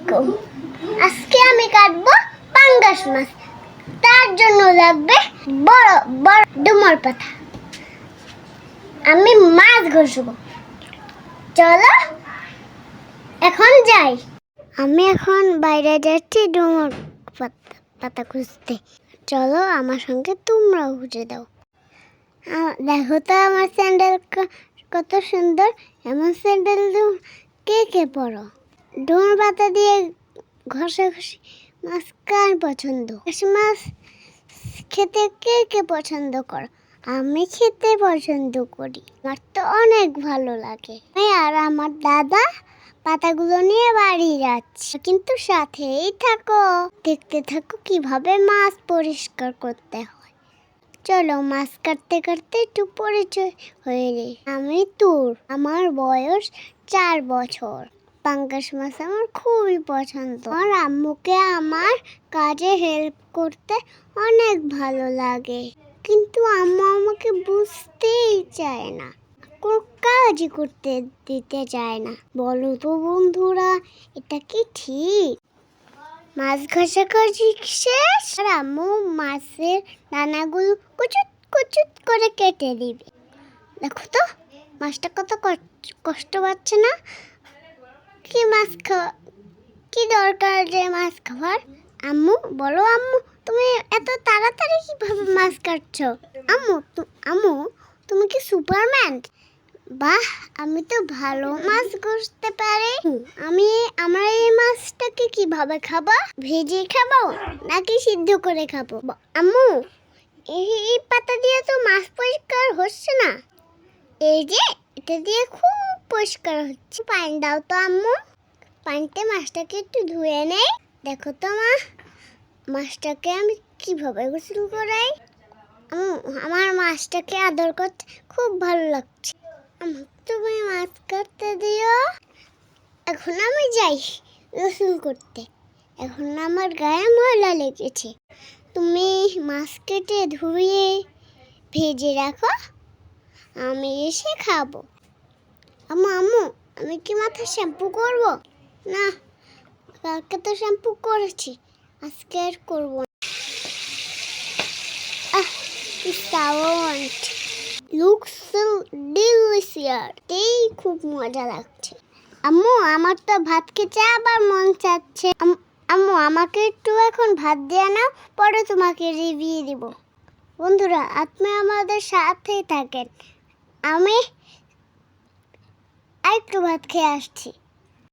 আলাইকুম। আজকে আমি কাটবো পাঙ্গাস মাছ। তার জন্য লাগবে বড় বড় ডুমুর পাতা। আমি মাছ ঘষবো। চলো এখন যাই। আমি এখন বাইরে যাচ্ছি ডুমুর পাতা খুঁজতে। চলো আমার সঙ্গে তোমরাও খুঁজে দাও। দেখো তো আমার স্যান্ডেল কত সুন্দর। এমন স্যান্ডেল কে কে পরো? ডুমুর পাতা দিয়ে ঘষাঘষি মাছ কার পছন্দ? মাছ খেতে কে কে পছন্দ করো? আমি খেতে পছন্দ করি। আমার তো অনেক ভালো লাগে। আর আমার দাদা পাতাগুলো নিয়ে বাড়ি যাচ্ছে, কিন্তু সাথেই থাকো, দেখতে থাকো কিভাবে মাছ পরিষ্কার করতে হয়। চলো মাছ কাটতে কাটতে একটু পরিচয় হয়ে যাই। আমি তুর, আমার বয়স 4 বছর। পাঙ্গাস মাছ আমার খুবই পছন্দ। আমার আম্মুকে আমার কাজে হেল্প করতে অনেক ভালো লাগে, কিন্তু আম্মু আমাকে বুঝতেই চায় না, কোনো কাজই করতে দিতে চায় না। বলো তো বন্ধুরা, এটা কি ঠিক? মাছ ঘষাঘষি শেষ, আর আম্মু মাছের দানাগুলো কুচুত কুচুত করে কেটে দিবে। দেখো তো মাছটা কত কষ্ট পাচ্ছে না? কি মাছ খাওয়া, কি দরকার যে মাছ খাওয়ার? আম্মু বলো, আম্মু তুমি এত তাড়াতাড়ি কিভাবে মাছ কাটছো? আম্মু তুমি কি সুপারম্যান? বাহ, আমি তো ভালো মাছ ঘষতে পারি। আমরা এই মাছটাকে কিভাবে খাবো? ভেজে খাবো নাকি সিদ্ধ করে খাবো? আম্মু এই পাতা দিয়ে তো মাছ পরিষ্কার হচ্ছে না। এই যে এটা দিয়ে খুব পরিষ্কার হচ্ছে। পানি দাও তো আম্মু। পানিতে মাছটাকে একটু ধুয়ে নেই। দেখো তো মা, মাছটাকে আমি কিভাবে গোসল করাই। আমার মাছটাকে আদর করতে খুব ভালো লাগছে। তুমি মাছ কাটতে দিও। এখন আমি যাই গোসল করতে। এখন আমার গায়ে ময়লা লেগেছে। তুমি মাছ কেটে ধুয়ে ভেজে রাখো, আমি এসে খাবো। আম্মু আমি কি মাথা শ্যাম্পু করব? না, কালকে তো শ্যাম্পু করেছি, আজকে আর করবো না। Looks so delicious. এই খুব মজা লাগছে। আম্মু আমার তো ভাত খেতে আবার মন চাচ্ছে। আম্মু আমাকে একটু এখন ভাত দিয়ে নাও, পরে তোমাকে রিভিউ দিব। বন্ধুরা আপনি আমাদের সাথেই থাকেন। আমি আরেকটু ভাত খেয়ে আসছি।